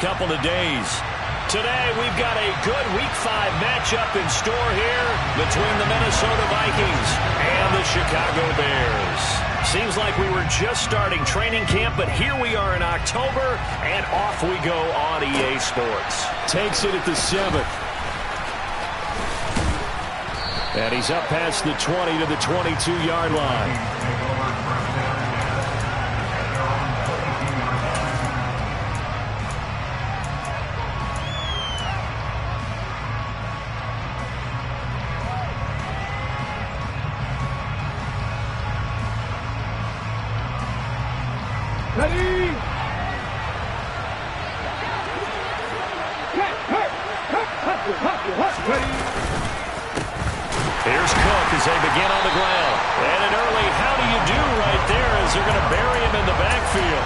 Couple of days. Today we've got a good Week 5 matchup in store here between the Minnesota Vikings and the Chicago Bears. Seems like we were just starting training camp, but here we are in October, and off we go on EA Sports. Takes it at the 7th. And he's up past the 20 to the 22-yard line. Here's Cook as they begin on the ground. And an early how do you do right there as they're going to bury him in the backfield.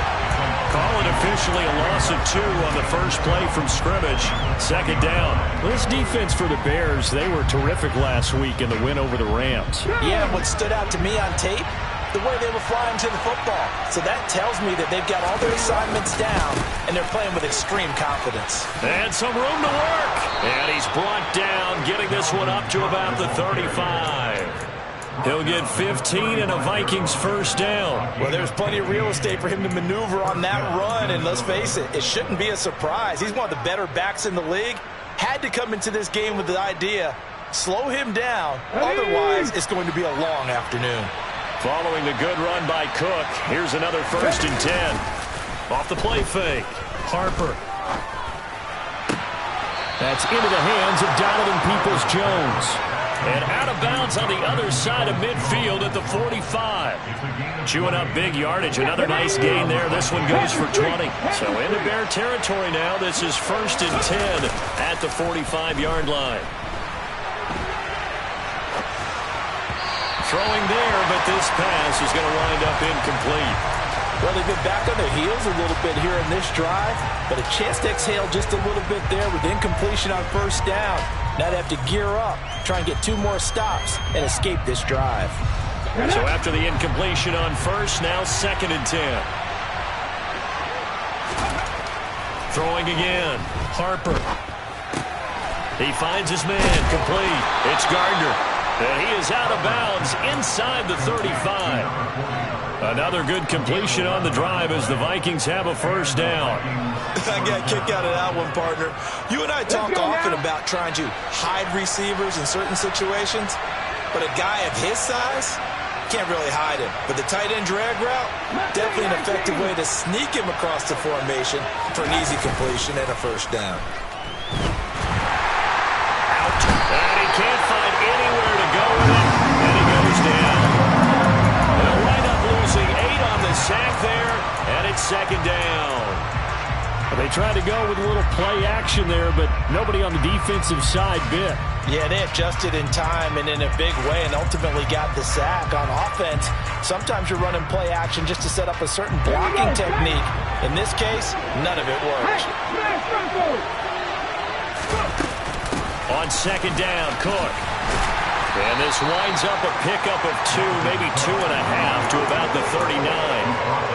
Call it officially a loss of 2 on the first play from scrimmage. Second down. This defense for the Bears, they were terrific last week in the win over the Rams. Yeah, what stood out to me on tape, the way they were flying to the football. So that tells me that they've got all their assignments down, and they're playing with extreme confidence. And some room to work. And he's brought down, getting this one up to about the 35. He'll get 15 and a Vikings first down. Well, there's plenty of real estate for him to maneuver on that run, and let's face it, it shouldn't be a surprise. He's one of the better backs in the league. Had to come into this game with the idea, slow him down, otherwise it's going to be a long afternoon. Following the good run by Cook, here's another 1st and 10. Off the play fake. Harper. That's into the hands of Donovan Peoples-Jones. And out of bounds on the other side of midfield at the 45. Chewing up big yardage. Another nice gain there. This one goes for 20. So into Bear territory now. This is 1st and 10 at the 45-yard line. Throwing there, but this pass is going to wind up incomplete. Well, they've been back on their heels a little bit here in this drive, but a chance to exhale just a little bit there with incompletion on first down. Now they have to gear up, try and get 2 more stops, and escape this drive. So after the incompletion on first, now 2nd and 10. Throwing again. Harper. He finds his man. Complete. It's Gardner. And he is out of bounds inside the 35. Another good completion on the drive as the Vikings have a first down. I got a kick out of that one, partner. You and I talk often about trying to hide receivers in certain situations, but a guy of his size can't really hide him. But the tight end drag route, definitely an effective way to sneak him across the formation for an easy completion and a first down. Out. And he can't find anywhere to go with it, and he goes down. They'll wind up losing 8 on the sack there, and it's 2nd down. They tried to go with a little play action there, but nobody on the defensive side bit. Yeah, they adjusted in time and in a big way and ultimately got the sack. On offense, sometimes you're running play action just to set up a certain blocking technique. In this case, none of it worked. On 2nd down, Cook. And this winds up a pickup of 2, maybe 2.5 to about the 39.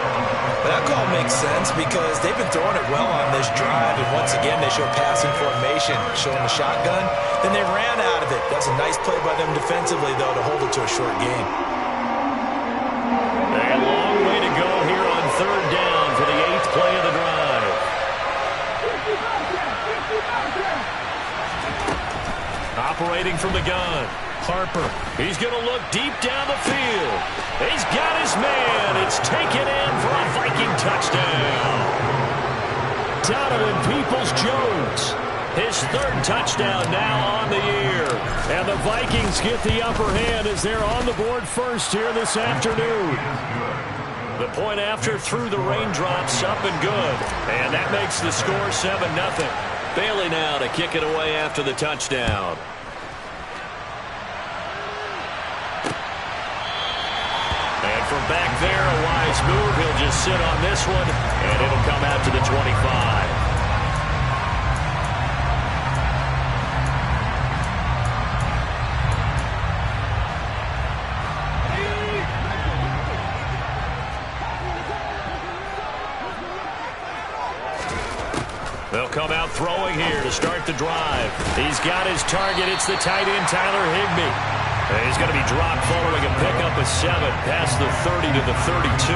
That call makes sense because they've been throwing it well on this drive, and once again they show passing formation, showing the shotgun. Then they ran out of it. That's a nice play by them defensively, though, to hold it to a short game. A long way to go here on 3rd down for the 8th play of the drive. Operating from the gun. Harper. He's going to look deep down the field. He's got his man. It's taken in for a Viking touchdown. Donovan Peoples-Jones. His 3rd touchdown now on the year. And the Vikings get the upper hand as they're on the board first here this afternoon. The point after through the raindrops, up and good. And that makes the score 7-0. Bailey now to kick it away after the touchdown. And from back there, a wise move. He'll just sit on this one, and it'll come out to the 25. They'll come out throwing here to start the drive. He's got his target. It's the tight end, Tyler Higbee. And he's going to be dropped following a pickup of 7 past the 30 to the 32.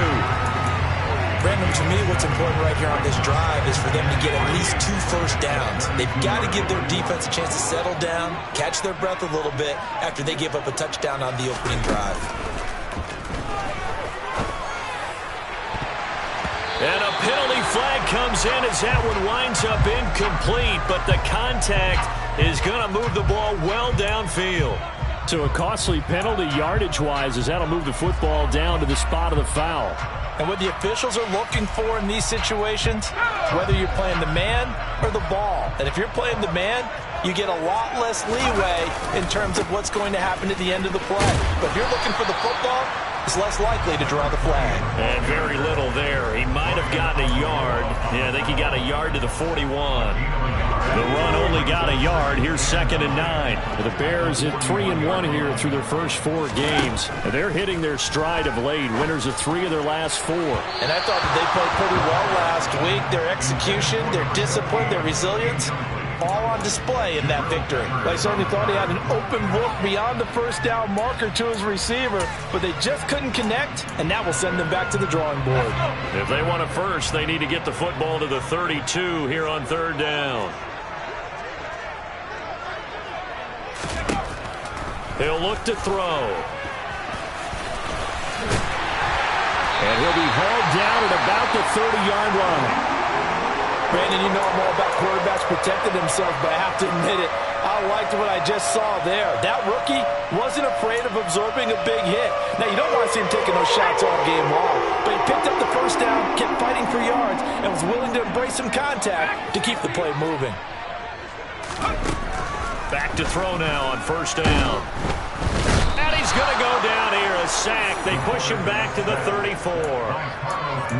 Brandon, to me, what's important right here on this drive is for them to get at least 2 first downs. They've got to give their defense a chance to settle down, catch their breath a little bit after they give up a touchdown on the opening drive. And a penalty flag comes in as that one winds up incomplete, but the contact is going to move the ball well downfield. So a costly penalty yardage-wise as that'll move the football down to the spot of the foul. And what the officials are looking for in these situations, whether you're playing the man or the ball. And if you're playing the man, you get a lot less leeway in terms of what's going to happen at the end of the play. But if you're looking for the football, it's less likely to draw the flag. And very little there. He might have gotten a yard. Yeah, I think he got a yard to the 41. The run only got a yard. Here's 2nd and 9. The Bears at 3-1 here through their first 4 games. They're hitting their stride of late. Winners of 3 of their last 4. And I thought that they played pretty well last week. Their execution, their discipline, their resilience, all on display in that victory. I certainly thought he had an open look beyond the first down marker to his receiver, but they just couldn't connect, and that will send them back to the drawing board. If they want it first, they need to get the football to the 32 here on 3rd down. He'll look to throw. And he'll be hauled down at about the 30-yard line. Brandon, you know I'm all about quarterbacks protecting themselves, but I have to admit it, I liked what I just saw there. That rookie wasn't afraid of absorbing a big hit. Now, you don't want to see him taking those shots all game long, but he picked up the first down, kept fighting for yards, and was willing to embrace some contact to keep the play moving. Back to throw now on 1st down. And he's going to go down here, a sack. They push him back to the 34.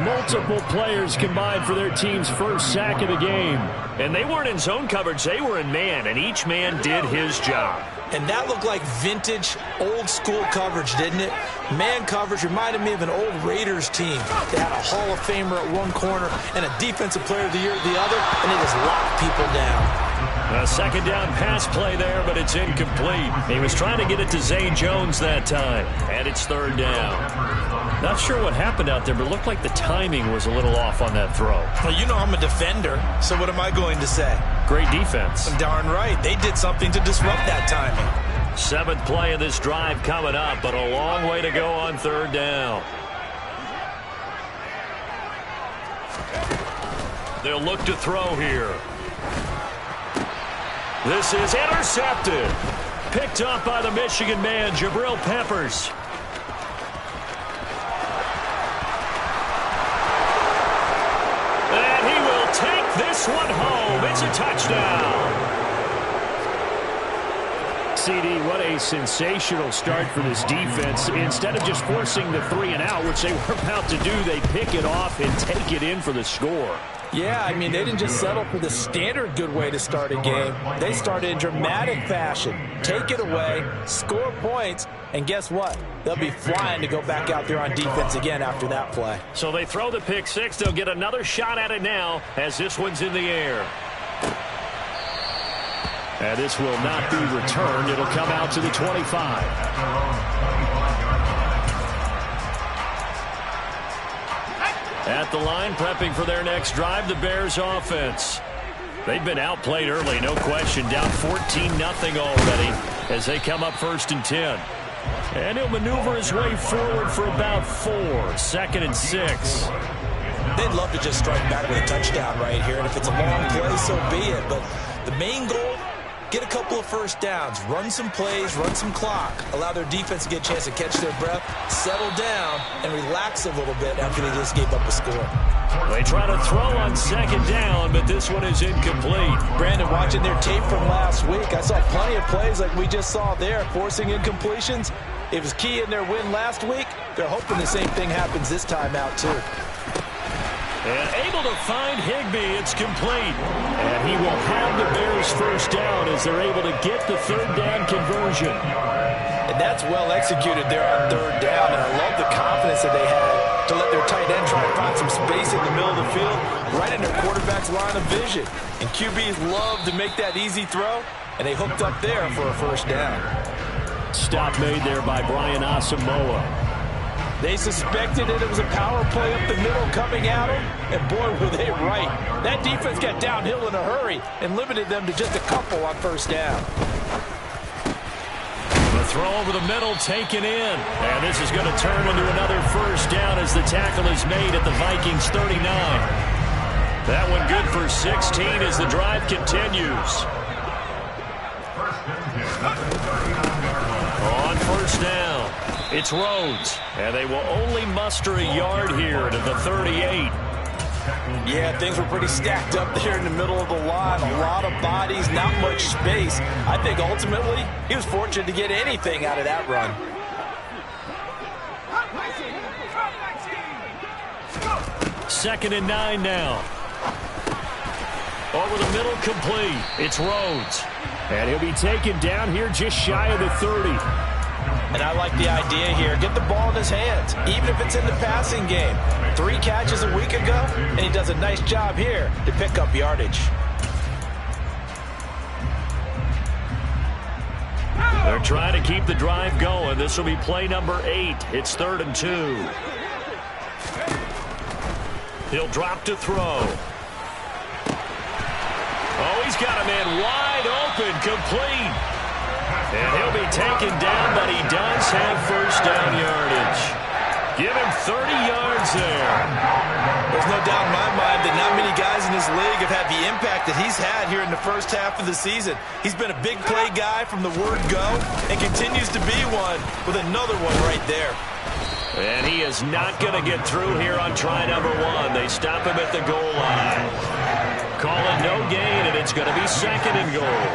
Multiple players combined for their team's first sack of the game. And they weren't in zone coverage. They were in man, and each man did his job. And that looked like vintage, old-school coverage, didn't it? Man coverage reminded me of an old Raiders team. They had a Hall of Famer at one corner and a Defensive Player of the Year at the other, and they just locked people down. A 2nd down pass play there, but it's incomplete. He was trying to get it to Zay Jones that time, and it's 3rd down. Not sure what happened out there, but it looked like the timing was a little off on that throw. Well, you know I'm a defender, so what am I going to say? Great defense. Darn right. They did something to disrupt that timing. 7th play of this drive coming up, but a long way to go on 3rd down. They'll look to throw here. This is intercepted. Picked up by the Michigan man, Jabril Peppers. And he will take this one home. It's a touchdown. CD, what a sensational start for this defense. Instead of just forcing the 3-and-out, which they were about to do, they pick it off and take it in for the score. Yeah, I mean, they didn't just settle for the standard good way to start a game. They started in dramatic fashion. Take it away, score points, and guess what? They'll be flying to go back out there on defense again after that play. So they throw the pick 6. They'll get another shot at it now as this one's in the air. And this will not be returned. It'll come out to the 25. At the line, prepping for their next drive, the Bears offense. They've been outplayed early, no question. Down 14-0 already as they come up 1st and 10. And he'll maneuver his way forward for about 4. 2nd and 6. They'd love to just strike back with a touchdown right here. And if it's a long play, so be it. But the main goal, get a couple of first downs, run some plays, run some clock, allow their defense to get a chance to catch their breath, settle down, and relax a little bit after they just gave up a score. They try to throw on 2nd down, but this one is incomplete. Brandon, watching their tape from last week, I saw plenty of plays like we just saw there, forcing incompletions. It was key in their win last week. They're hoping the same thing happens this time out, too. And able to find Higbee. It's complete. And he will have the Bears first down as they're able to get the 3rd down conversion. And that's well executed there on 3rd down. And I love the confidence that they had to to let their tight end try and find some space in the middle of the field, right in their quarterback's line of vision. And QBs love to make that easy throw, and they hooked up there for a first down. Stop made there by Brian Asamoah. They suspected it was a power play up the middle coming at them, and boy, were they right. That defense got downhill in a hurry and limited them to just a couple on first down. The throw over the middle taken in, and this is going to turn into another first down as the tackle is made at the Vikings 39. That one good for 16 as the drive continues. On first down, it's Rhodes, and they will only muster a yard here to the 38. Yeah, things were pretty stacked up there in the middle of the line. A lot of bodies, not much space. I think ultimately he was fortunate to get anything out of that run. Second and 9 now. Over the middle, complete. It's Rhodes. And he'll be taken down here just shy of the 30. And I like the idea here. Get the ball in his hands, even if it's in the passing game. 3 catches a week ago, and he does a nice job here to pick up yardage. They're trying to keep the drive going. This will be play number 8. It's 3rd and 2. He'll drop to throw. Oh, he's got a man wide open, complete. And he'll be taken down, but he does have first down yardage. Give him 30 yards there. There's no doubt in my mind that not many guys in this league have had the impact that he's had here in the first half of the season. He's been a big play guy from the word go and continues to be one with another one right there. And he is not going to get through here on try number 1. They stop him at the goal line. Call it no gain, and it's going to be 2nd and goal.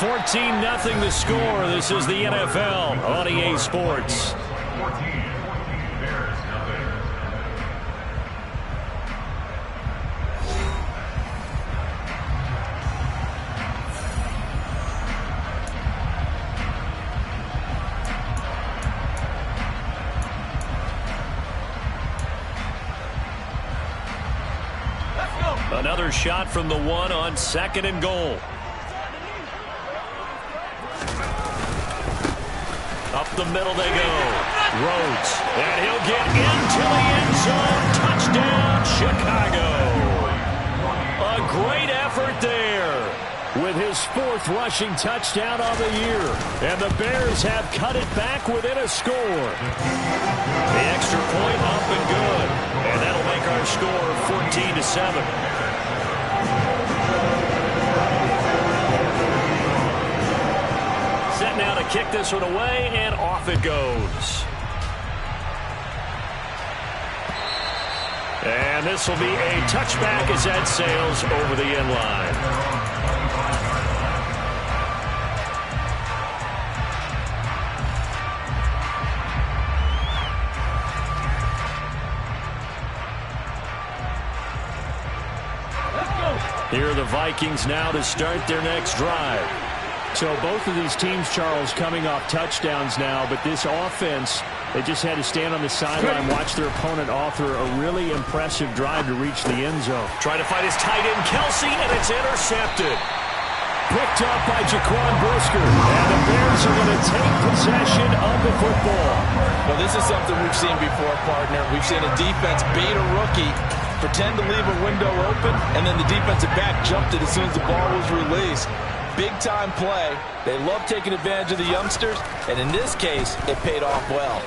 14-0 the score. This is the NFL on EA Sports. Another shot from the 1 on 2nd and goal. Up the middle they go. Rhodes. And he'll get into the end zone. Touchdown, Chicago. A great effort there with his 4th rushing touchdown of the year. And the Bears have cut it back within a score. The extra point up and good. And that'll make our score 14-7. Set now to kick this one away, and off it goes. And this will be a touchback as that sails over the end line. Here are the Vikings now to start their next drive. So both of these teams, Charles, coming off touchdowns now, but this offense, they just had to stand on the sideline, watch their opponent author a really impressive drive to reach the end zone. Trying to find his tight end, Kelsey, and it's intercepted. Picked up by Jaquan Brisker, and the Bears are going to take possession of the football. Well, this is something we've seen before, partner. We've seen a defense bait a rookie, pretend to leave a window open, and then the defensive back jumped it as soon as the ball was released. Big-time play. They love taking advantage of the youngsters, and in this case, it paid off well.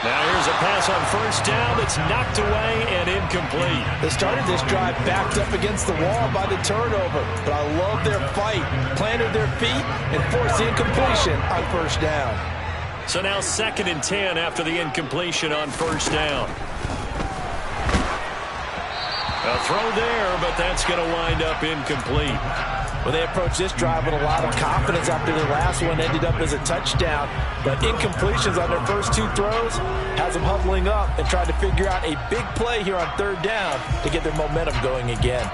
Now here's a pass on first down that's knocked away and incomplete. They started this drive backed up against the wall by the turnover, but I love their fight, planted their feet, and forced the incompletion on first down. So now 2nd and 10 after the incompletion on first down. A throw there, but that's going to wind up incomplete. Well, they approached this drive with a lot of confidence after their last one ended up as a touchdown. But incompletions on their first 2 throws has them huddling up and trying to figure out a big play here on 3rd down to get their momentum going again.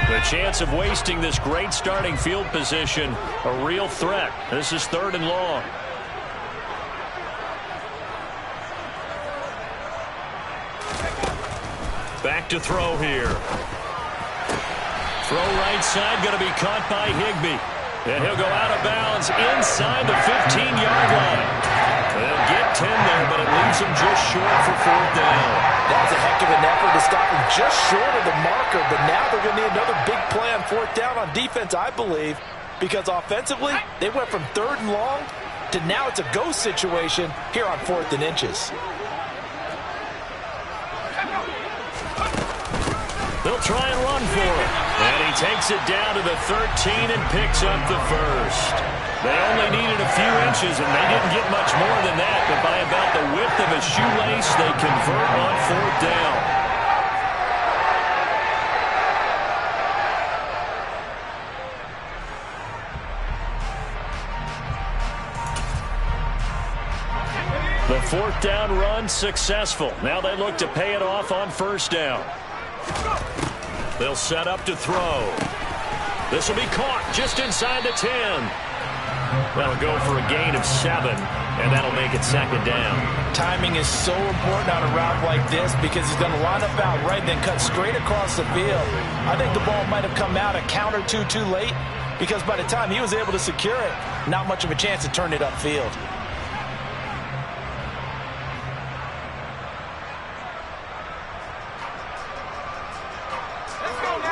The chance of wasting this great starting field position, a real threat. This is 3rd and long. Back to throw here. Throw right side, going to be caught by Higbee. And he'll go out of bounds inside the 15-yard line. They'll get 10 there, but it leaves him just short for 4th down. That was a heck of an effort to stop him just short of the marker, but now they're going to need another big play on 4th down on defense, I believe, because offensively, they went from 3rd and long to now it's a go situation here on 4th and inches. They'll try and run for it. And he takes it down to the 13 and picks up the first. They only needed a few inches, and they didn't get much more than that. But by about the width of a shoelace, they convert on 4th down. The 4th down run successful. Now they look to pay it off on 1st down. They'll set up to throw. This will be caught just inside the 10. That'll go for a gain of 7, and that'll make it 2nd down. Timing is so important on a route like this because he's going to line up out right, then cut straight across the field. I think the ball might have come out a count or two too late because by the time he was able to secure it, not much of a chance to turn it upfield.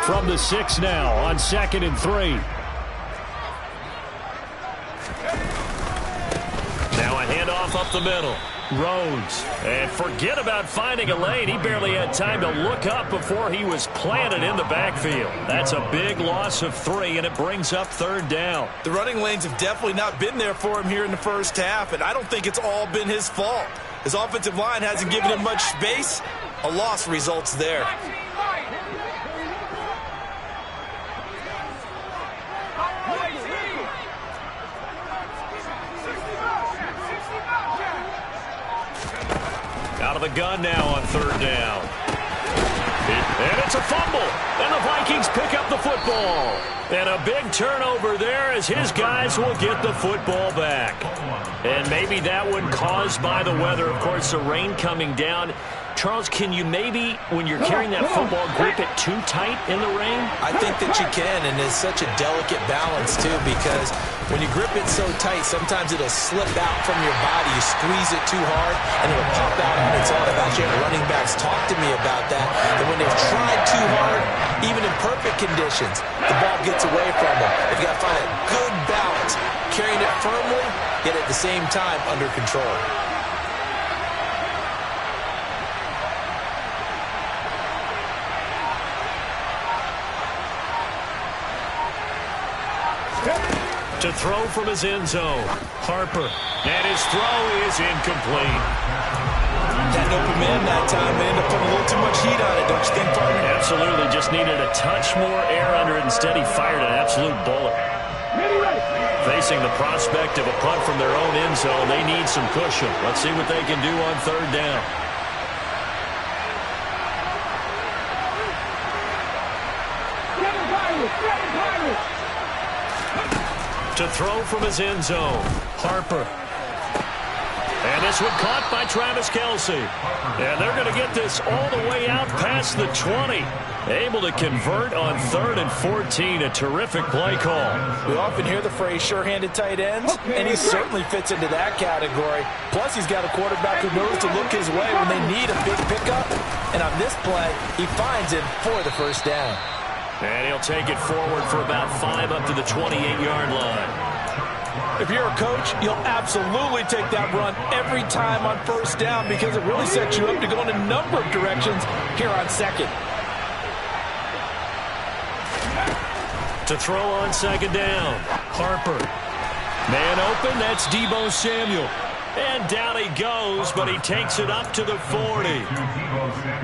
From the 6 now on 2nd and 3. Now a handoff up the middle. Rhodes. And forget about finding a lane. He barely had time to look up before he was planted in the backfield. That's a big loss of 3, and it brings up 3rd down. The running lanes have definitely not been there for him here in the first half, and I don't think it's all been his fault. His offensive line hasn't given him much space. A loss results there. Out of the gun now on 3rd down. And it's a fumble. And the Vikings pick up the football. And a big turnover there as his guys will get the football back. And maybe that one caused by the weather. Of course, the rain coming down. Charles, can you maybe, when you're carrying that football, grip it too tight in the rain? I think that you can, and it's such a delicate balance, too, because when you grip it so tight, sometimes it'll slip out from your body. You squeeze it too hard, and it'll pop out on its own. I've actually had running backs talk to me about that, and when they've tried too hard, even in perfect conditions, the ball gets away from them. They've got to find a good balance, carrying it firmly, yet at the same time under control. To throw from his end zone. Harper. And his throw is incomplete. That open man that time, they end up putting a little too much heat on it, don't you think, partner? Absolutely. Just needed a touch more air under it. Instead, he fired an absolute bullet. Facing the prospect of a punt from their own end zone, they need some cushion. Let's see what they can do on 3rd down. To throw from his end zone. Harper. And this one caught by Travis Kelce. And they're going to get this all the way out past the 20. Able to convert on 3rd and 14. A terrific play call. We often hear the phrase sure-handed tight ends, and he certainly fits into that category. Plus, he's got a quarterback who knows to look his way when they need a big pickup. And on this play, he finds him for the 1st down. And he'll take it forward for about 5 up to the 28-yard line. If you're a coach, you'll absolutely take that run every time on 1st down because it really sets you up to go in a number of directions here on 2nd. To throw on 2nd down. Harper. Man open, that's Deebo Samuel. And down he goes, but he takes it up to the 40.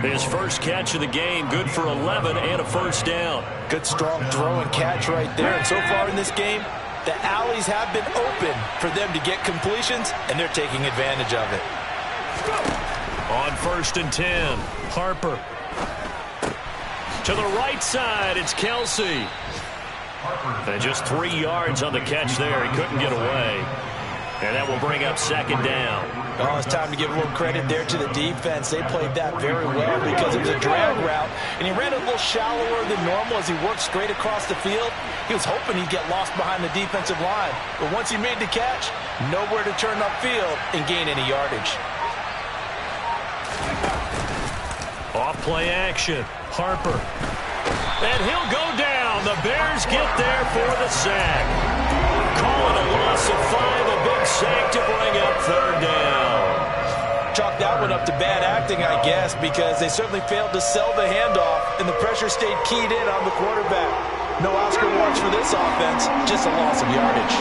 His first catch of the game, good for 11 and a 1st down. Good strong throw and catch right there. And so far in this game, the alleys have been open for them to get completions, and they're taking advantage of it. On 1st and 10, Harper. To the right side, it's Kelce. And just 3 yards on the catch there. He couldn't get away. And that will bring up 2nd down. Oh, it's time to give a little credit there to the defense. They played that very well because it was a drag route, and he ran a little shallower than normal as he worked straight across the field. He was hoping he'd get lost behind the defensive line, but once he made the catch, nowhere to turn upfield and gain any yardage. Off play action. Harper. And he'll go down. The Bears get there for the sack. Call it a loss of 5, a big sack to bring up third down. Chalk that one up to bad acting, I guess, because they certainly failed to sell the handoff, and the pressure stayed keyed in on the quarterback. No Oscar awards for this offense, just a loss of yardage.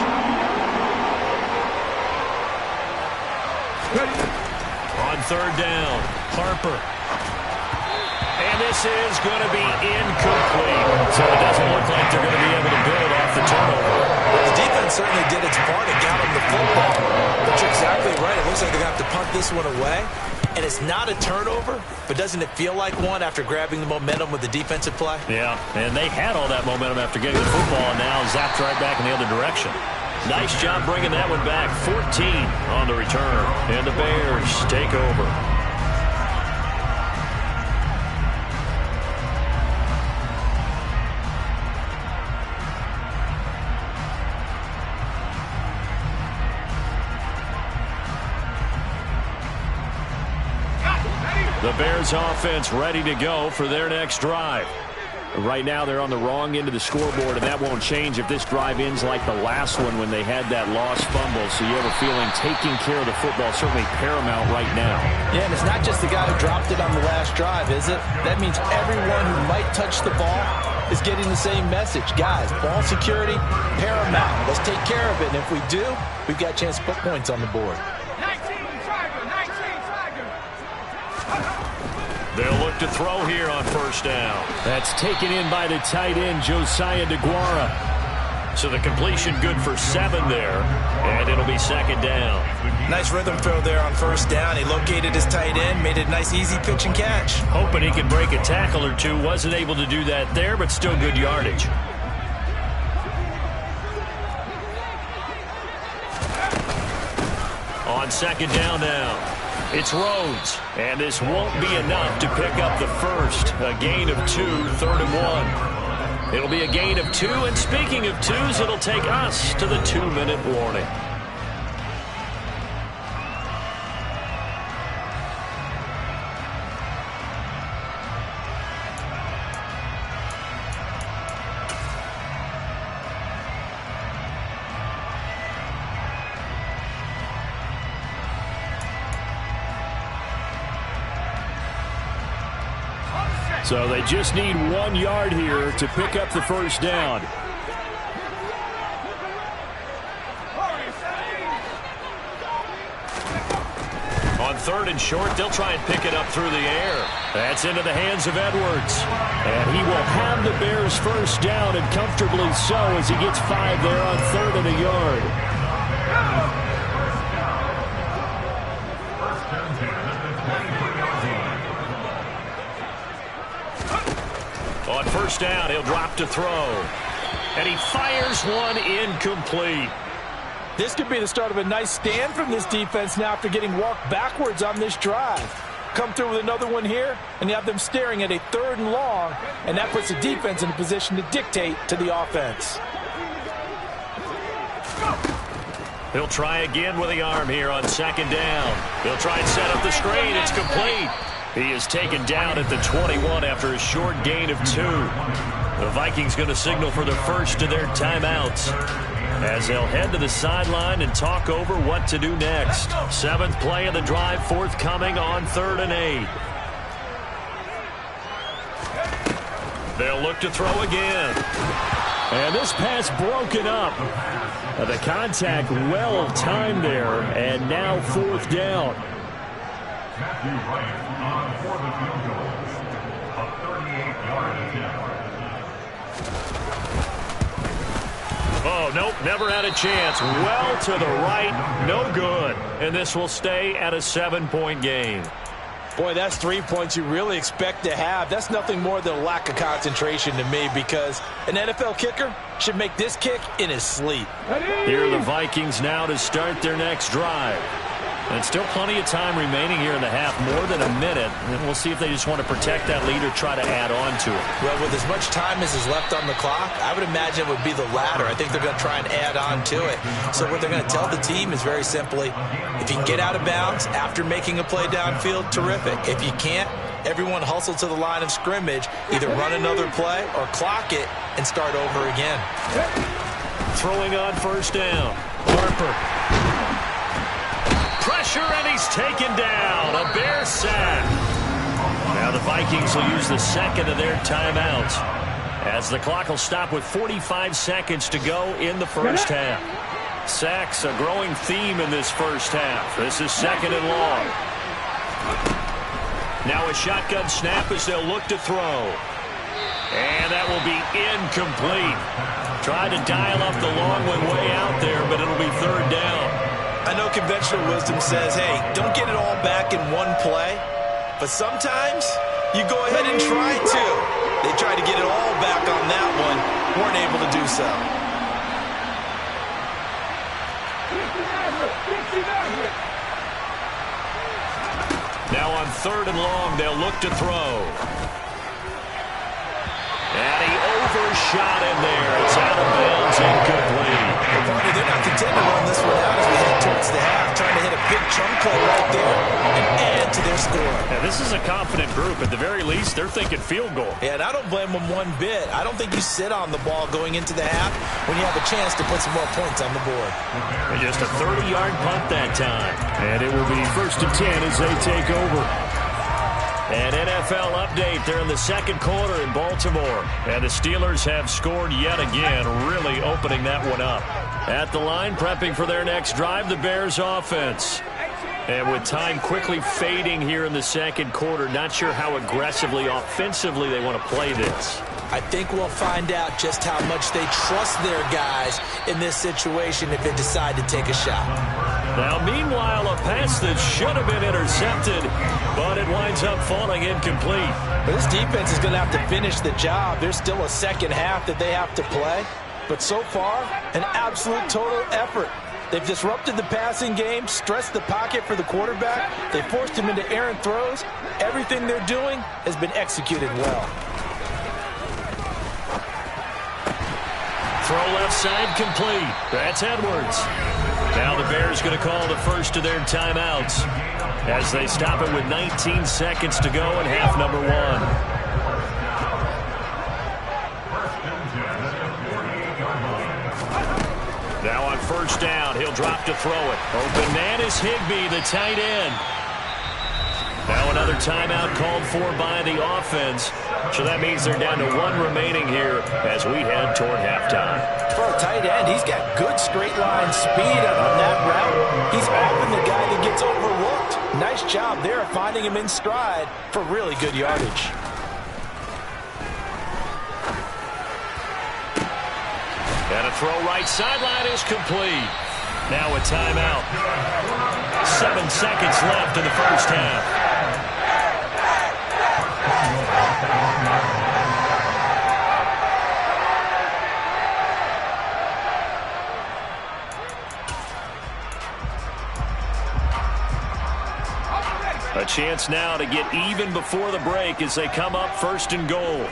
On third down, Harper. And this is going to be incomplete. So it doesn't look like they're going to be able to build off the turnover. Well, the defense certainly did its part and got him the football. But you're exactly right. It looks like they're going to have to punt this one away. And it's not a turnover, but doesn't it feel like one after grabbing the momentum with the defensive play? Yeah, and they had all that momentum after getting the football and now zapped right back in the other direction. Nice job bringing that one back. 14 on the return. And the Bears take over. The Bears offense ready to go for their next drive. Right now they're on the wrong end of the scoreboard, and that won't change if this drive ends like the last one when they had that lost fumble. So you have a feeling taking care of the football is certainly paramount right now. Yeah, and it's not just the guy who dropped it on the last drive, is it? That means everyone who might touch the ball is getting the same message. Guys, ball security, paramount. Let's take care of it, and if we do, we've got a chance to put points on the board. They'll look to throw here on first down. That's taken in by the tight end, Josiah DeGuara. So the completion good for 7 there, and it'll be second down. Nice rhythm throw there on first down. He located his tight end, made it a nice easy pitch and catch. Hoping he could break a tackle or two. Wasn't able to do that there, but still good yardage. On second down now. It's Rhodes, and this won't be enough to pick up the first. A gain of 2, 3rd and 1. It'll be a gain of 2, and speaking of 2s, it'll take us to the 2-minute warning. So they just need 1 yard here to pick up the first down. On 3rd and short, they'll try and pick it up through the air. That's into the hands of Edwards. And he will have the Bears first down, and comfortably so, as he gets 5 there on 3rd and a yard. On first down, he'll drop to throw. And he fires one incomplete. This could be the start of a nice stand from this defense now after getting walked backwards on this drive. Come through with another one here, and you have them staring at a 3rd and long, and that puts the defense in a position to dictate to the offense. He'll try again with the arm here on second down. He'll try and set up the screen. It's complete. He is taken down at the 21 after a short gain of 2. The Vikings going to signal for the first of their timeouts as they'll head to the sideline and talk over what to do next. 7th play of the drive forthcoming on 3rd and 8. They'll look to throw again. And this pass broken up. The contact well timed there, and now 4th down. Matthew Bryant on for the field goal. A 38-yard attempt. Oh, nope, never had a chance. Well to the right, no good. And this will stay at a 7-point game. Boy, that's 3 points you really expect to have. That's nothing more than a lack of concentration to me, because an NFL kicker should make this kick in his sleep. Here are the Vikings now to start their next drive. And still plenty of time remaining here in the half, more than a minute. And we'll see if they just want to protect that lead or try to add on to it. Well, with as much time as is left on the clock, I would imagine it would be the latter. I think they're going to try and add on to it. So what they're going to tell the team is very simply, if you can get out of bounds after making a play downfield, terrific. If you can't, everyone hustle to the line of scrimmage, either run another play or clock it and start over again. Throwing on first down. Harper. Pressure, and he's taken down. A Bear sack. Now the Vikings will use the second of their timeouts, as the clock will stop with 45 seconds to go in the first half. Sacks, a growing theme in this first half. This is second and long. Now a shotgun snap as they'll look to throw. And that will be incomplete. Tried to dial up the long one way out there, but it'll be third down. I know conventional wisdom says, hey, don't get it all back in one play. But sometimes you go ahead and try to. They tried to get it all back on that one. Weren't able to do so. Now on third and long, they'll look to throw. And he overshot in there. It's out of bounds, incomplete. Well, Barney, they're not content to run this one out as we head towards the half, trying to hit a big chunk play right there and add to their score. Now, this is a confident group. At the very least, they're thinking field goal. Yeah, and I don't blame them one bit. I don't think you sit on the ball going into the half when you have a chance to put some more points on the board. And just a 30-yard punt that time. And it will be 1st and 10 as they take over. An NFL update. They're in the second quarter in Baltimore. And the Steelers have scored yet again, really opening that one up. At the line, prepping for their next drive, the Bears offense. And with time quickly fading here in the second quarter, not sure how aggressively, offensively they want to play this. I think we'll find out just how much they trust their guys in this situation if they decide to take a shot. Now, meanwhile, a pass that should have been intercepted, but it winds up falling incomplete. But this defense is going to have to finish the job. There's still a second half that they have to play. But so far, an absolute total effort. They've disrupted the passing game, stressed the pocket for the quarterback. They forced him into errant throws. Everything they're doing has been executed well. Throw left side complete. That's Edwards. Now the Bears going to call the first of their timeouts as they stop it with 19 seconds to go in half number one. Now on first down, he'll drop to throw it. Open man is Higbee, the tight end. Now another timeout called for by the offense. So that means they're down to one remaining here as we head toward halftime. For a tight end, he's got good straight line speed on that route. He's often the guy that gets overlooked. Nice job there finding him in stride for really good yardage. And a throw right sideline is complete. Now a timeout. 7 seconds left in the first half. A chance now to get even before the break as they come up 1st and goal.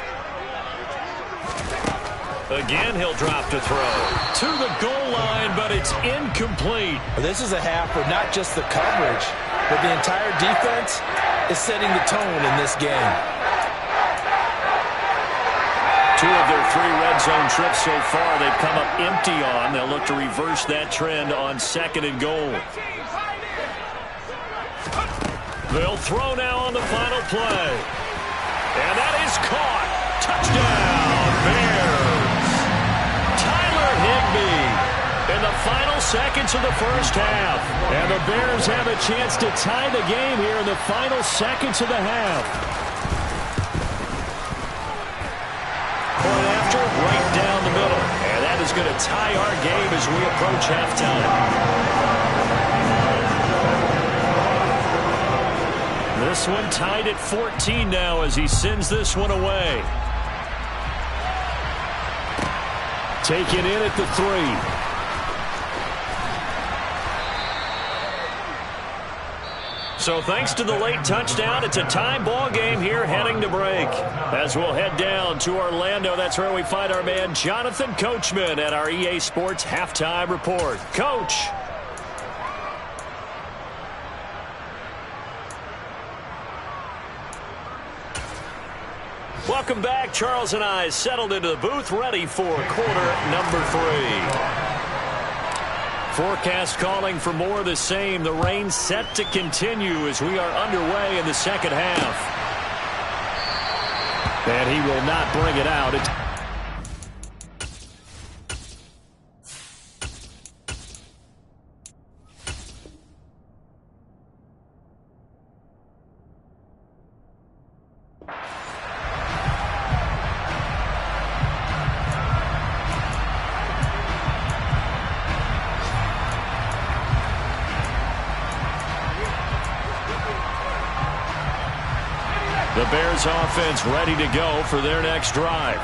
Again, he'll drop to throw. To the goal line, but it's incomplete. This is a half where not just the coverage, but the entire defense is setting the tone in this game. 2 of their 3 red zone trips so far they've come up empty on. They'll look to reverse that trend on 2nd and goal. They'll throw now on the final play. And that is caught. Touchdown, Bears. Tyler Higbee in the final seconds of the first half. And the Bears have a chance to tie the game here in the final seconds of the half. Point after, right down the middle. And that is going to tie our game as we approach halftime. This one tied at 14 now as he sends this one away. Taken in at the 3. So thanks to the late touchdown, it's a tie ball game here heading to break. As we'll head down to Orlando, that's where we find our man Jonathan Coachman at our EA Sports Halftime Report. Coach. Welcome back. Charles and I settled into the booth, ready for quarter number 3. Forecast calling for more of the same. The rain set to continue as we are underway in the second half. And he will not bring it out. The Bears offense ready to go for their next drive.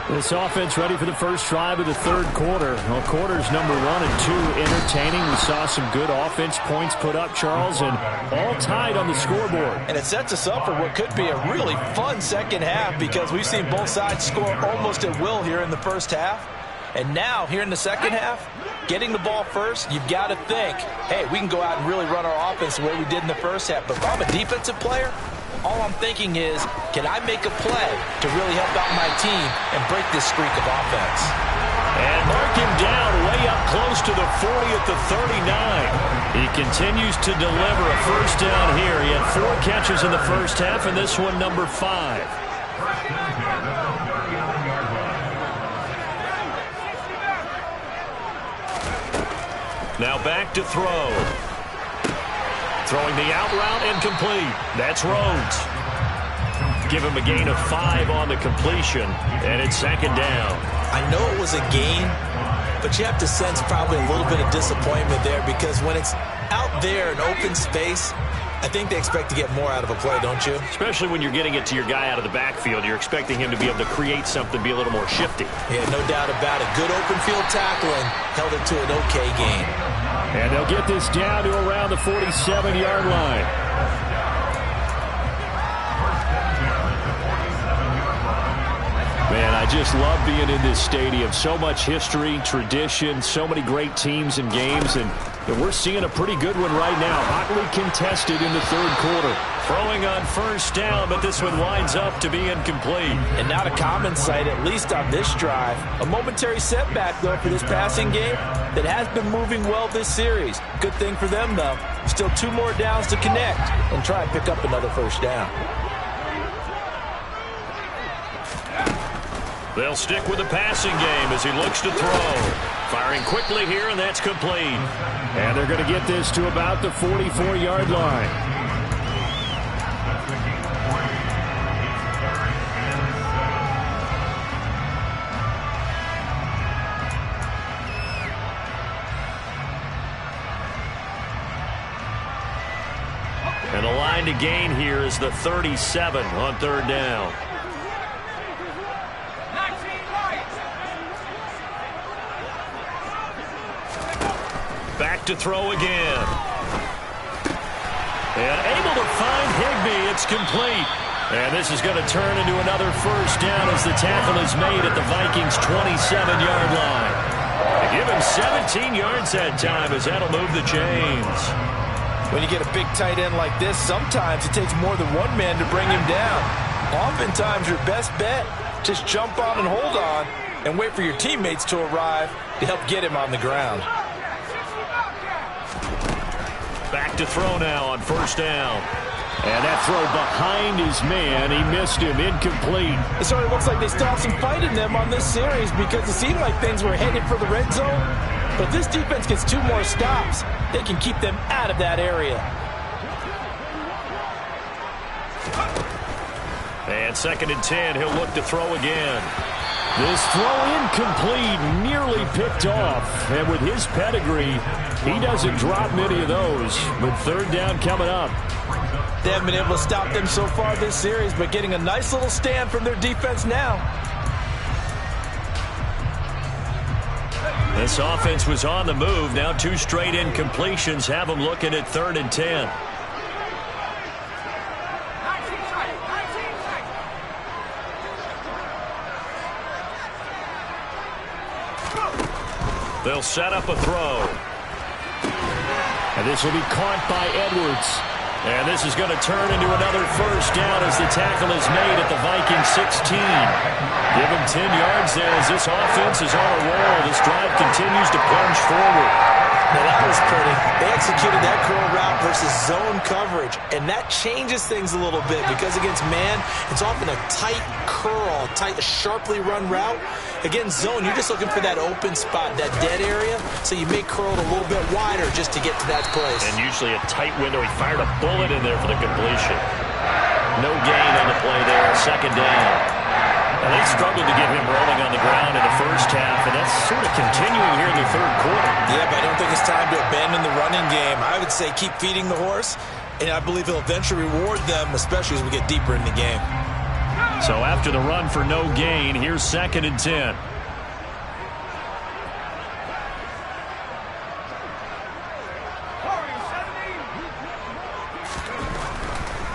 This offense ready for the first drive of the third quarter. Well, quarters number 1 and 2 entertaining. We saw some good offense points put up, Charles, and all tied on the scoreboard. And it sets us up for what could be a really fun second half because we've seen both sides score almost at will here in the first half. And now, here in the second half, getting the ball first, you've got to think, hey, we can go out and really run our offense the way we did in the first half. But if I'm a defensive player, all I'm thinking is, can I make a play to really help out my team and break this streak of offense? And mark him down way up close to the 40 at the 39. He continues to deliver a first down here. He had 4 catches in the first half, and this one number 5. Now back to throw. Throwing the out route incomplete. That's Rhodes. Give him a gain of 5 on the completion, and it's second down. I know it was a gain, but you have to sense probably a little bit of disappointment there because when it's out there in open space, I think they expect to get more out of a play, don't you? Especially when you're getting it to your guy out of the backfield. You're expecting him to be able to create something, be a little more shifty. Yeah, no doubt about it. Good open field tackling held it to an okay gain. And they'll get this down to around the 47-yard line. Man, I just love being in this stadium. So much history, tradition, so many great teams and games, and we're seeing a pretty good one right now. Hotly contested in the third quarter. Throwing on first down, but this one winds up to be incomplete. And not a common sight, at least on this drive. A momentary setback, though, for this passing game that has been moving well this series. Good thing for them, though. Still 2 more downs to connect and try and pick up another first down. They'll stick with the passing game as he looks to throw. Firing quickly here, and that's complete. And they're going to get this to about the 44-yard line. And the line to gain here is the 37 on third down. Back to throw again. And able to find Higbee. It's complete. And this is going to turn into another first down as the tackle is made at the Vikings' 27-yard line. They give him 17 yards that time as that'll move the chains. When you get a big tight end like this, sometimes it takes more than one man to bring him down. Oftentimes, your best bet, just jump on and hold on and wait for your teammates to arrive to help get him on the ground. Back to throw now on first down. And that throw behind his man. He missed him. Incomplete. It sort of looks like they still have some fight in them on this series because it seemed like things were headed for the red zone. But if this defense gets 2 more stops, they can keep them out of that area. And second and 10. He'll look to throw again. This throw incomplete, nearly picked off. And with his pedigree, he doesn't drop many of those. But third down coming up. They haven't been able to stop them so far this series, but getting a nice little stand from their defense now. This offense was on the move. Now 2 straight incompletions have them looking at third and 10. They'll set up a throw. And this will be caught by Edwards. And this is going to turn into another first down as the tackle is made at the Vikings 16. Give him 10 yards there as this offense is on a roll. This drive continues to plunge forward. Now that was pretty. They executed that curl route versus zone coverage, and that changes things a little bit because against man, it's often a tight curl, sharply run route. Against zone, you're just looking for that open spot, that dead area, so you may curl it a little bit wider just to get to that place. And usually a tight window. He fired a bullet in there for the completion. No gain on the play there, second down. And they struggled to get him rolling on the ground in the first half, and that's sort of continuing here in the third quarter. Yeah, but I don't think it's time to abandon the running game. I would say keep feeding the horse, and I believe he'll eventually reward them, especially as we get deeper in the game. So after the run for no gain, here's 2nd and 10.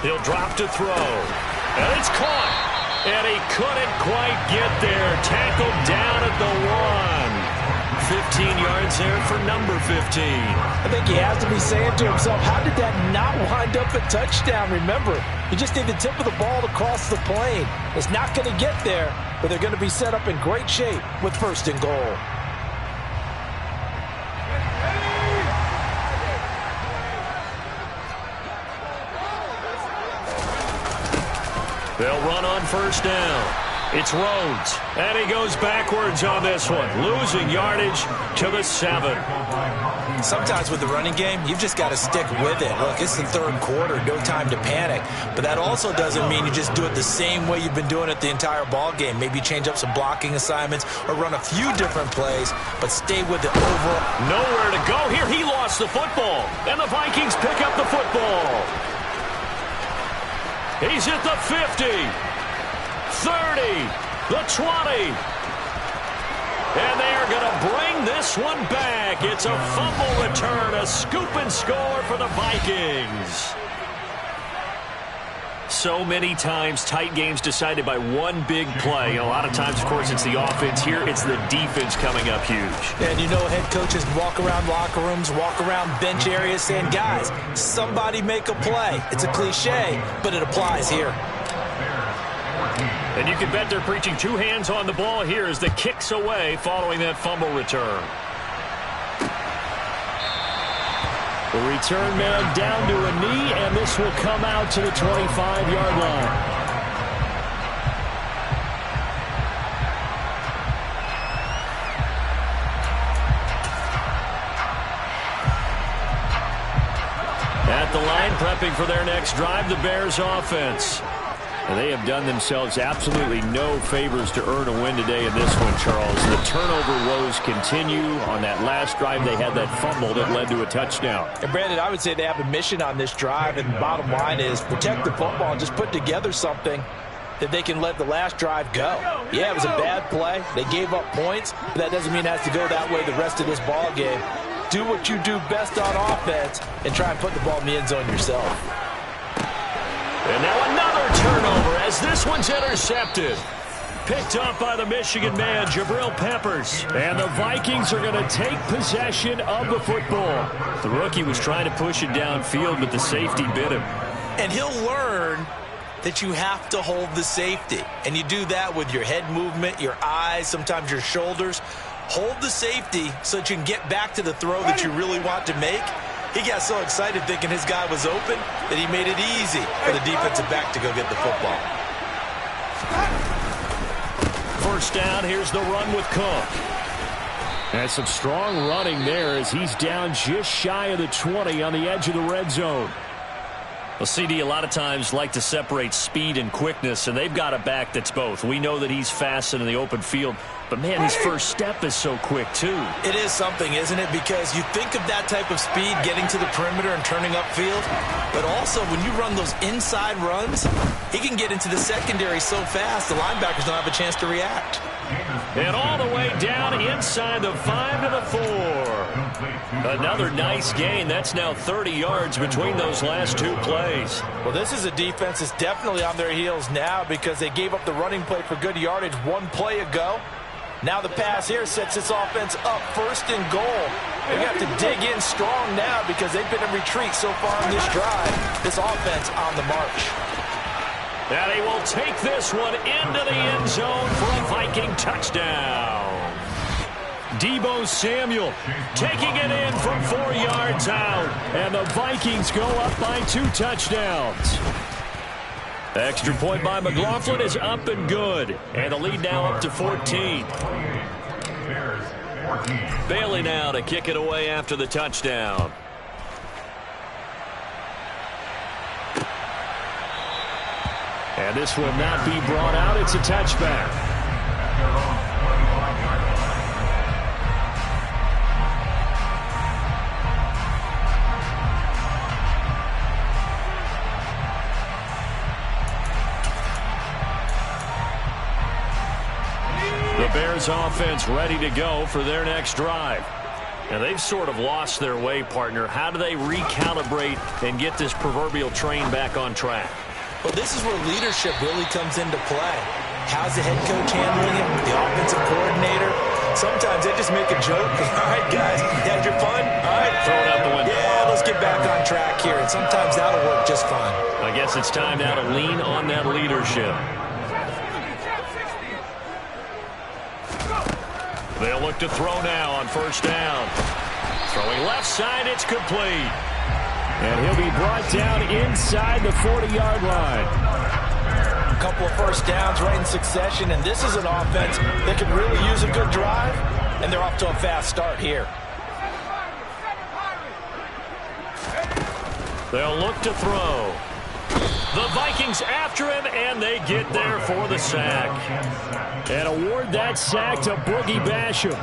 He'll drop to throw, and it's caught. And he couldn't quite get there. Tackled down at the 1. 15 yards there for number 15. I think he has to be saying to himself, how did that not wind up a touchdown? Remember, you just need the tip of the ball to cross the plane. It's not going to get there, but they're going to be set up in great shape with 1st and goal. They'll run on 1st down. It's Rhodes, and he goes backwards on this one, losing yardage to the 7. Sometimes with the running game, you've just got to stick with it. Look, it's the third quarter, no time to panic. But that also doesn't mean you just do it the same way you've been doing it the entire ball game. Maybe change up some blocking assignments or run a few different plays, but stay with the overall. Nowhere to go here. He lost the football, and the Vikings pick up the football. He's at the 50, 30, the 20. And they are going to bring this one back. It's a fumble return, a scoop and score for the Vikings. So many times, tight games decided by one big play. A lot of times, of course, it's the offense. Here, it's the defense coming up huge. And you know head coaches walk around locker rooms, walk around bench areas saying, guys, somebody make a play. It's a cliche, but it applies here. And you can bet they're preaching two hands on the ball here as the kick's away following that fumble return. The return man down to a knee, and this will come out to the 25-yard line. At the line, prepping for their next drive, the Bears offense. And they have done themselves absolutely no favors to earn a win today in this one, Charles. The turnover woes continue. On that last drive, they had that fumble that led to a touchdown. And Brandon, I would say they have a mission on this drive, and the bottom line is protect the football and just put together something that they can let the last drive go. Yeah, it was a bad play. They gave up points, but that doesn't mean it has to go that way the rest of this ball game. Do what you do best on offense and try and put the ball in the end zone yourself. And now another turnover as this one's intercepted. Picked up by the Michigan man, Jabril Peppers. And the Vikings are going to take possession of the football. The rookie was trying to push it downfield, but the safety bit him. And he'll learn that you have to hold the safety. And you do that with your head movement, your eyes, sometimes your shoulders. Hold the safety so that you can get back to the throw that you really want to make. He got so excited thinking his guy was open that he made it easy for the defensive back to go get the football. First down, here's the run with Cook. And some strong running there as he's down just shy of the 20 on the edge of the red zone. Well, CD a lot of times like to separate speed and quickness, and they've got a back that's both. We know that he's fast and in the open field, but, man, his first step is so quick, too. It is something, isn't it? Because you think of that type of speed getting to the perimeter and turning upfield, but also when you run those inside runs, he can get into the secondary so fast the linebackers don't have a chance to react. And all the way down inside the 5 to the 4. Another nice gain. That's now 30 yards between those last two plays. Well, this is a defense that's definitely on their heels now because they gave up the running play for good yardage one play ago. Now the pass here sets this offense up first and goal. They have to dig in strong now because they've been in retreat so far in this drive. This offense on the march. And he will take this one into the end zone for a Viking touchdown. Deebo Samuel taking it in from 4 yards out. And the Vikings go up by 2 touchdowns. Extra point by McLaughlin is up and good. And the lead now up to 14. Bailey now to kick it away after the touchdown. And this will not be brought out. It's a touchback. The Bears offense ready to go for their next drive. And they've sort of lost their way, partner. How do they recalibrate and get this proverbial train back on track? Well, this is where leadership really comes into play. How's the head coach handling it? The offensive coordinator? Sometimes they just make a joke. All right, guys, you had your fun? All right. Throw it out the window. Yeah, let's get back on track here. And sometimes that'll work just fine. I guess it's time now to lean on that leadership. They'll look to throw now on first down. Throwing left side, it's complete. And he'll be brought down inside the 40-yard line. A couple of first downs right in succession, and this is an offense that could really use a good drive, and they're off to a fast start here. They'll look to throw. The Vikings after him, and they get there for the sack. And award that sack to Boogie Basham.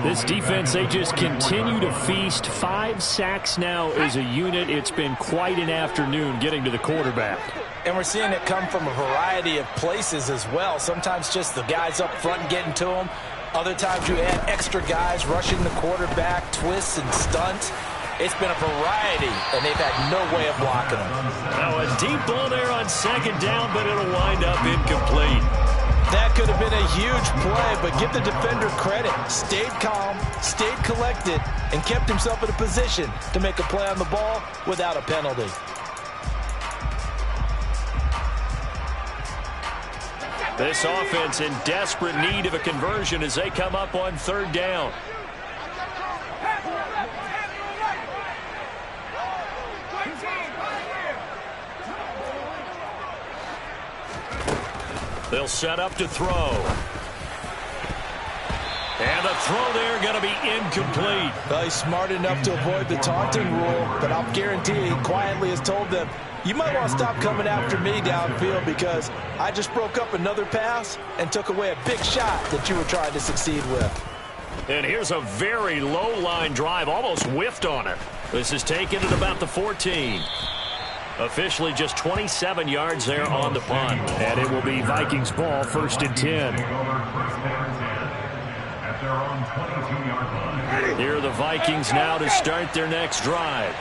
This defense, they just continue to feast. 5 sacks now as a unit. It's been quite an afternoon getting to the quarterback. And we're seeing it come from a variety of places as well. Sometimes just the guys up front and getting to them. Other times you add extra guys rushing the quarterback, twists and stunts. It's been a variety, and they've had no way of blocking them. Now a deep ball there on second down, but it'll wind up incomplete. That could have been a huge play, but give the defender credit. Stayed calm, stayed collected, and kept himself in a position to make a play on the ball without a penalty. This offense in desperate need of a conversion as they come up on third down. They'll set up to throw. And the throw there going to be incomplete. Well, he's smart enough to avoid the taunting rule, but I'll guarantee he quietly has told them, you might want to stop coming after me downfield because I just broke up another pass and took away a big shot that you were trying to succeed with. And here's a very low-line drive, almost whiffed on it. This is taken at about the 14. Officially just 27 yards there on the punt. And it will be Vikings ball, 1st and 10. Here are the Vikings now to start their next drive.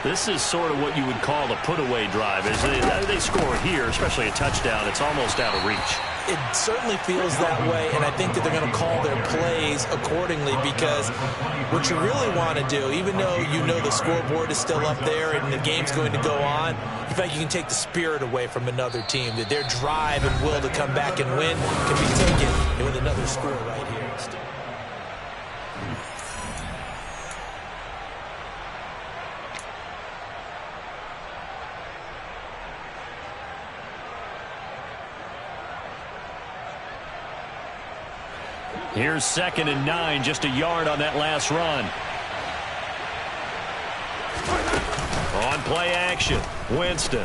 This is sort of what you would call a put-away drive. As they score here, especially a touchdown, it's almost out of reach. It certainly feels that way, and I think that they're going to call their plays accordingly because what you really want to do, even though you know the scoreboard is still up there and the game's going to go on, in fact, you can take the spirit away from another team, that their drive and will to come back and win can be taken with another score right here. Here's 2nd and 9, just a yard on that last run. On play action, Winston.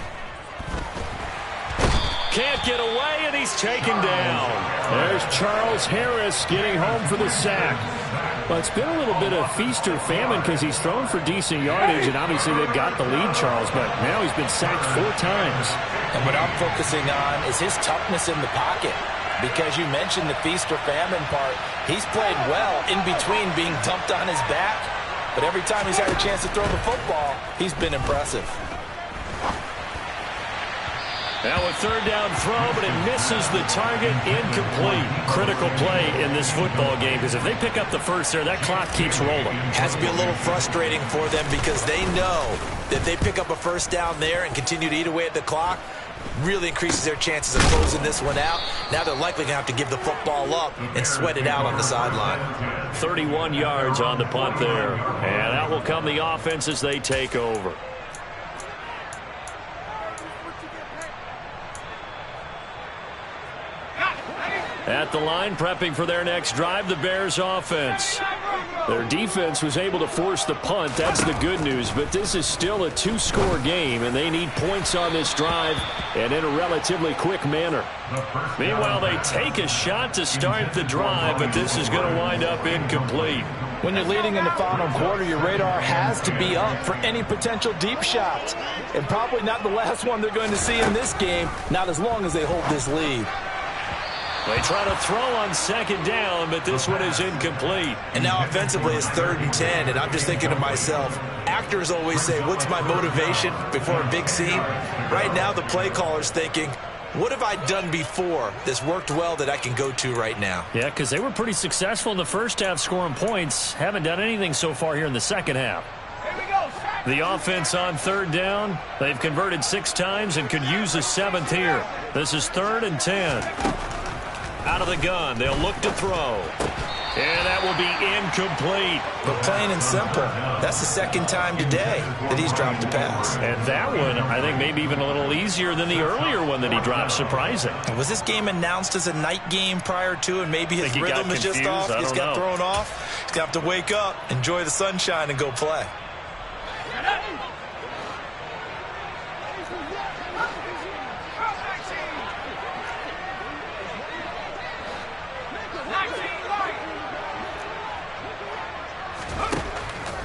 Can't get away, and he's taken down. There's Charles Harris getting home for the sack. Well, it's been a little bit of feast or famine because he's thrown for decent yardage, and obviously they've got the lead, Charles, but now he's been sacked 4 times. And what I'm focusing on is his toughness in the pocket. Because you mentioned the feast or famine part. He's played well in between being dumped on his back. But every time he's had a chance to throw the football, he's been impressive. Now a third down throw, but it misses the target, incomplete. Critical play in this football game, because if they pick up the first there, that clock keeps rolling. Has to be a little frustrating for them because they know that if they pick up a first down there and continue to eat away at the clock, really increases their chances of closing this one out. Now they're likely going to have to give the football up and sweat it out on the sideline. 31 yards on the punt there. And out will come the offense as they take over. At the line, prepping for their next drive, the Bears offense. Their defense was able to force the punt. That's the good news. But this is still a two-score game, and they need points on this drive and in a relatively quick manner. Meanwhile, they take a shot to start the drive, but this is going to wind up incomplete. When you're leading in the final quarter, your radar has to be up for any potential deep shots. And probably not the last one they're going to see in this game, not as long as they hold this lead. They try to throw on second down, but this one is incomplete. And now offensively it's 3rd and 10, and I'm just thinking to myself, actors always say, what's my motivation before a big scene? Right now the play caller's thinking, what have I done before that's worked well that I can go to right now? Yeah, because they were pretty successful in the first half scoring points. Haven't done anything so far here in the second half. The offense on 3rd down. They've converted 6 times and could use a 7th here. This is 3rd and 10. Out of the gun, they'll look to throw. And that will be incomplete. But plain and simple, that's the 2nd time today that he's dropped a pass. And that one, I think, maybe even a little easier than the earlier one that he dropped. Surprising. Was this game announced as a night game prior to, and maybe his rhythm is just off? He's got thrown off. He's going to have to wake up, enjoy the sunshine, and go play.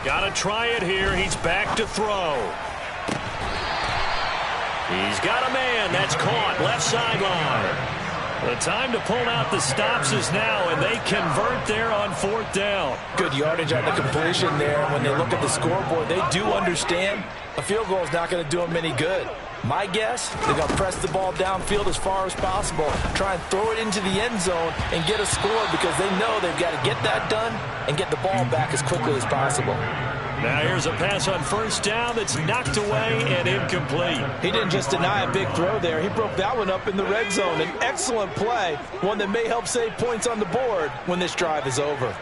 Got to try it here. He's back to throw. He's got a man. That's caught. Left sideline. The time to pull out the stops is now, and they convert there on 4th down. Good yardage on the completion there. When they look at the scoreboard, they do understand a field goal is not going to do them any good. My guess, they're going to press the ball downfield as far as possible, try and throw it into the end zone and get a score because they know they've got to get that done and get the ball back as quickly as possible. Now here's a pass on 1st down that's knocked away and incomplete. He didn't just deny a big throw there. He broke that one up in the red zone. An excellent play, one that may help save points on the board when this drive is over.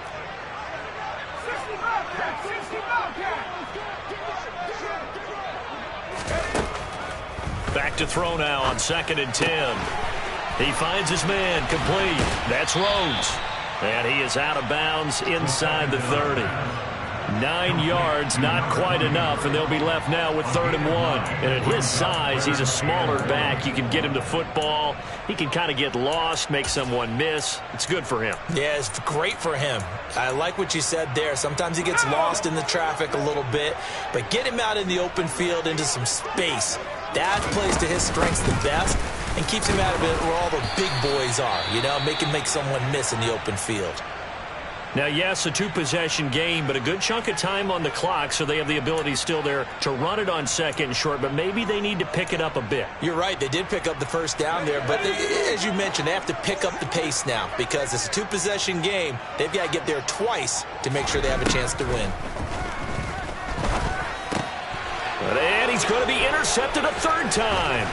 Back to throw now on 2nd and 10. He finds his man, complete. That's Rhodes. And he is out of bounds inside the 30. 9 yards, not quite enough, and they'll be left now with 3rd and 1. And at his size, he's a smaller back. You can get him to football. He can kind of get lost, make someone miss. It's good for him. Yeah, it's great for him. I like what you said there. Sometimes he gets lost in the traffic a little bit, but get him out in the open field into some space. That plays to his strengths the best and keeps him out of it where all the big boys are, you know, make someone miss in the open field. Now, yes, a 2-possession game, but a good chunk of time on the clock, so they have the ability still there to run it on 2nd and short, but maybe they need to pick it up a bit. You're right. They did pick up the 1st down there, but as you mentioned, they have to pick up the pace now because it's a 2-possession game. They've got to get there twice to make sure they have a chance to win. And he's going to be intercepted a 3rd time.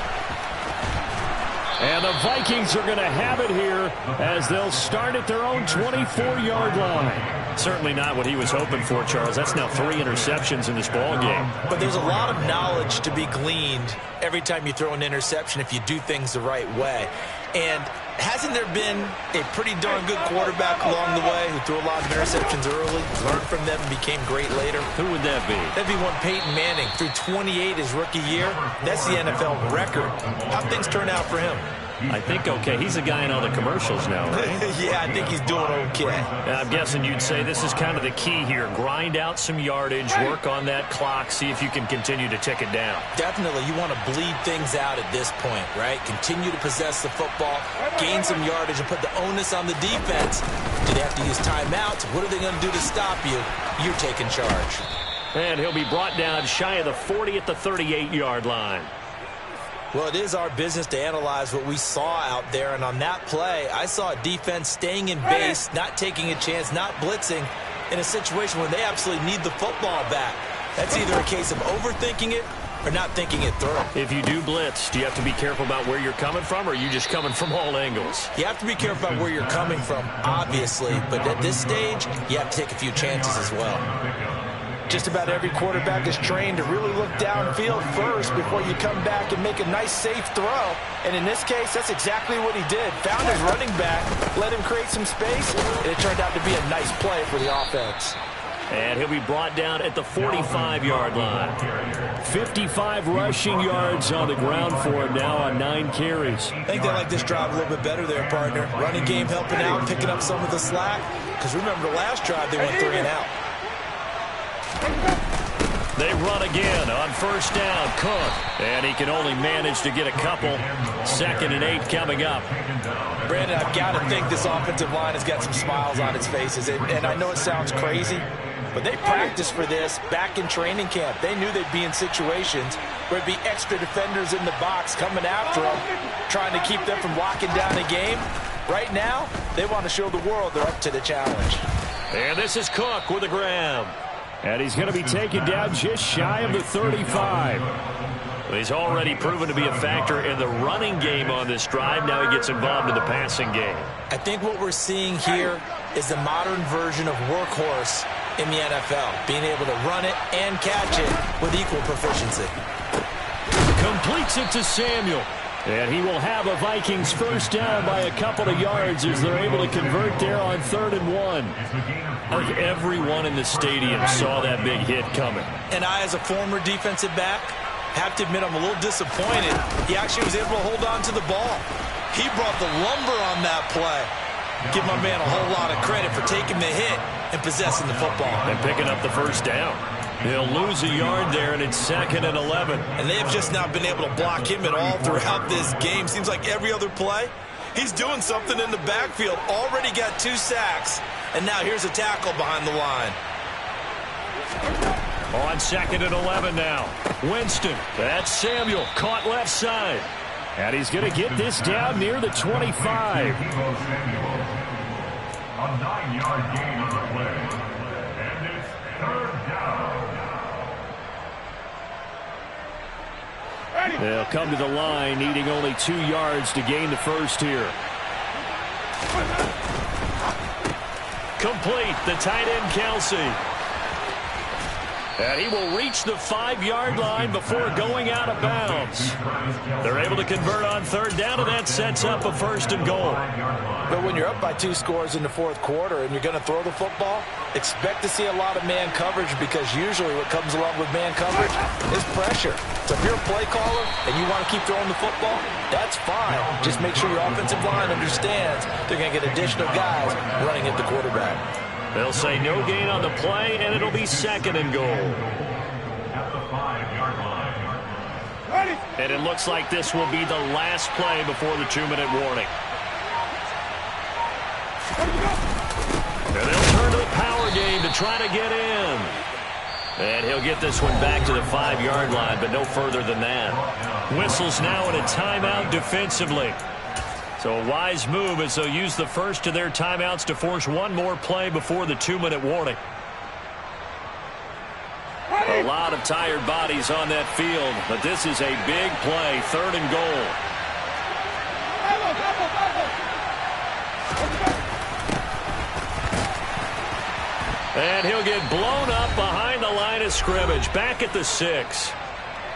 And the Vikings are going to have it here as they'll start at their own 24-yard line. Certainly not what he was hoping for, Charles. That's now 3 interceptions in this ball game. But there's a lot of knowledge to be gleaned every time you throw an interception if you do things the right way. And hasn't there been a pretty darn good quarterback along the way who threw a lot of interceptions early, learned from them, and became great later? Who would that be? That'd be one Peyton Manning. Threw 28 his rookie year. That's the NFL record. How'd things turn out for him? I think okay. He's a guy in all the commercials now, right? Yeah, I think he's doing okay. I'm guessing you'd say this is kind of the key here. Grind out some yardage, work on that clock, see if you can continue to tick it down. Definitely. You want to bleed things out at this point, right? Continue to possess the football, gain some yardage, and put the onus on the defense. Do they have to use timeouts? What are they going to do to stop you? You're taking charge. And he'll be brought down shy of the 40 at the 38-yard line. Well, it is our business to analyze what we saw out there, and on that play, I saw a defense staying in base, not taking a chance, not blitzing in a situation where they absolutely need the football back. That's either a case of overthinking it or not thinking it through. If you do blitz, do you have to be careful about where you're coming from, or are you just coming from all angles? You have to be careful about where you're coming from, obviously, but at this stage, you have to take a few chances as well. Just about every quarterback is trained to really look downfield first before you come back and make a nice, safe throw. And in this case, that's exactly what he did. Found his running back, let him create some space, and it turned out to be a nice play for the offense. And he'll be brought down at the 45-yard line. 55 rushing yards on the ground for him now on 9 carries. I think they like this drive a little bit better there, partner. Running game helping out, picking up some of the slack. Because remember, the last drive, they went 3 and out. They run again on first down. Cook. And he can only manage to get a couple. 2nd and 8 coming up. Brandon, I've got to think this offensive line has got some smiles on its faces. And I know it sounds crazy, but they practiced for this back in training camp. They knew they'd be in situations where it'd be extra defenders in the box coming after them, trying to keep them from locking down a game. Right now, they want to show the world they're up to the challenge. And this is Cook with a grab. And he's going to be taken down just shy of the 35. He's already proven to be a factor in the running game on this drive. Now he gets involved in the passing game. I think what we're seeing here is the modern version of workhorse in the NFL, being able to run it and catch it with equal proficiency. Completes it to Samuel. And he will have a Vikings first down by a couple of yards as they're able to convert there on 3rd and 1. I think everyone in the stadium saw that big hit coming. And I, as a former defensive back, have to admit I'm a little disappointed. He actually was able to hold on to the ball. He brought the lumber on that play. Give my man a whole lot of credit for taking the hit and possessing the football. And picking up the first down. He'll lose a yard there, and it's 2nd and 11. And they have just not been able to block him at all throughout this game. Seems like every other play, he's doing something in the backfield. Already got 2 sacks, and now here's a tackle behind the line. On 2nd and 11 now. Winston, that's Samuel, caught left side. And he's going to get this down near the 25. A 9-yard gain on the play. And it's 3rd down. They'll come to the line, needing only 2 yards to gain the first here. Complete, the tight end, Kelsey. And he will reach the 5-yard line before going out of bounds. They're able to convert on 3rd down, and that sets up a 1st and goal. But when you're up by 2 scores in the 4th quarter and you're going to throw the football, expect to see a lot of man coverage, because usually what comes along with man coverage is pressure. So if you're a play caller and you want to keep throwing the football, that's fine. Just make sure your offensive line understands they're going to get additional guys running at the quarterback. They'll say no gain on the play, and it'll be 2nd and goal. At the 5-yard line. And it looks like this will be the last play before the 2-minute warning. And they'll turn to the power game to try to get in. And he'll get this one back to the 5-yard line, but no further than that. Whistles now in a timeout defensively. So a wise move as they'll use the first of their timeouts to force one more play before the 2-minute warning. A lot of tired bodies on that field, but this is a big play, 3rd and goal. And he'll get blown up behind the line of scrimmage, back at the 6.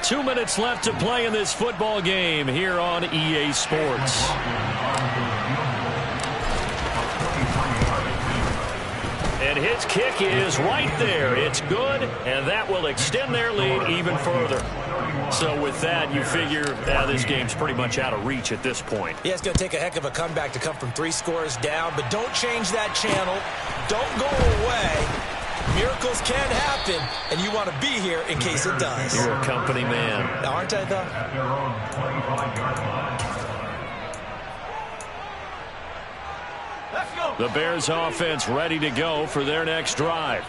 2 minutes left to play in this football game here on EA Sports. And his kick is right there. It's good, and that will extend their lead even further. So with that, you figure this game's pretty much out of reach at this point. Yeah, it's going to take a heck of a comeback to come from 3 scores down, but don't change that channel. Don't go away. Miracles can happen, and you want to be here in case it does. You're a company man. Aren't I, though? At their own 25-yard line. The Bears offense ready to go for their next drive.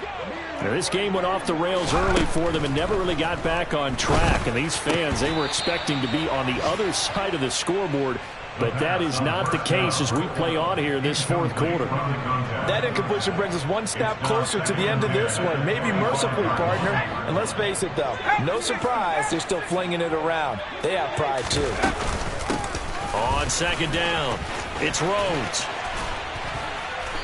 Now, this game went off the rails early for them and never really got back on track. And these fans, they were expecting to be on the other side of the scoreboard. But that is not the case as we play on here this fourth quarter. That incompletion brings us one step closer to the end of this one. Maybe mercifully, partner. And let's face it, though, no surprise they're still flinging it around. They have pride, too. On second down, it's Rhodes.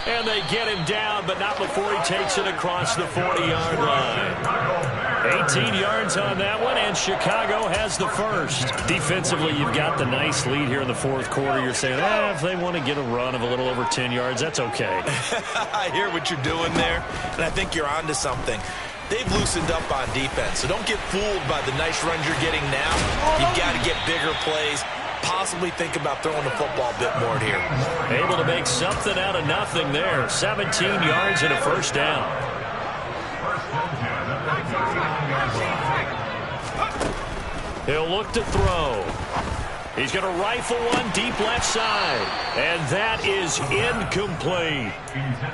And they get him down, but not before he takes it across the 40-yard line. 18 yards on that one, and Chicago has the first. Defensively, you've got the nice lead here in the fourth quarter. You're saying, if they want to get a run of a little over 10 yards, that's okay. I hear what you're doing there, and I think you're onto something. They've loosened up on defense, so don't get fooled by the nice runs you're getting now. You've got to get bigger plays. Possibly think about throwing the football a bit more here. Able to make something out of nothing there. 17 yards and a first down. He'll look to throw. He's going to rifle one deep left side. And that is incomplete.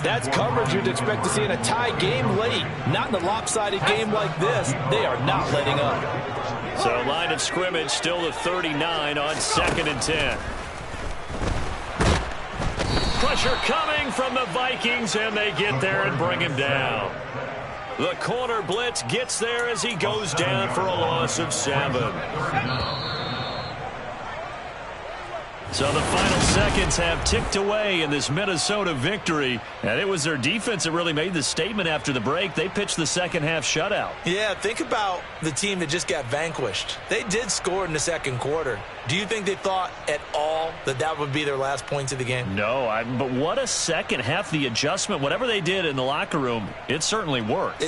That's coverage you'd expect to see in a tie game late. Not in a lopsided game like this. They are not letting up. So line of scrimmage still at 39 on 2nd and 10. Pressure coming from the Vikings, and they get there and bring him down. The corner blitz gets there as he goes down for a loss of 7. So the final seconds have ticked away in this Minnesota victory. And it was their defense that really made the statement after the break. They pitched the second half shutout. Yeah, think about the team that just got vanquished. They did score in the second quarter. Do you think they thought at all that that would be their last points of the game? No, but what a second half. The adjustment, whatever they did in the locker room, it certainly worked.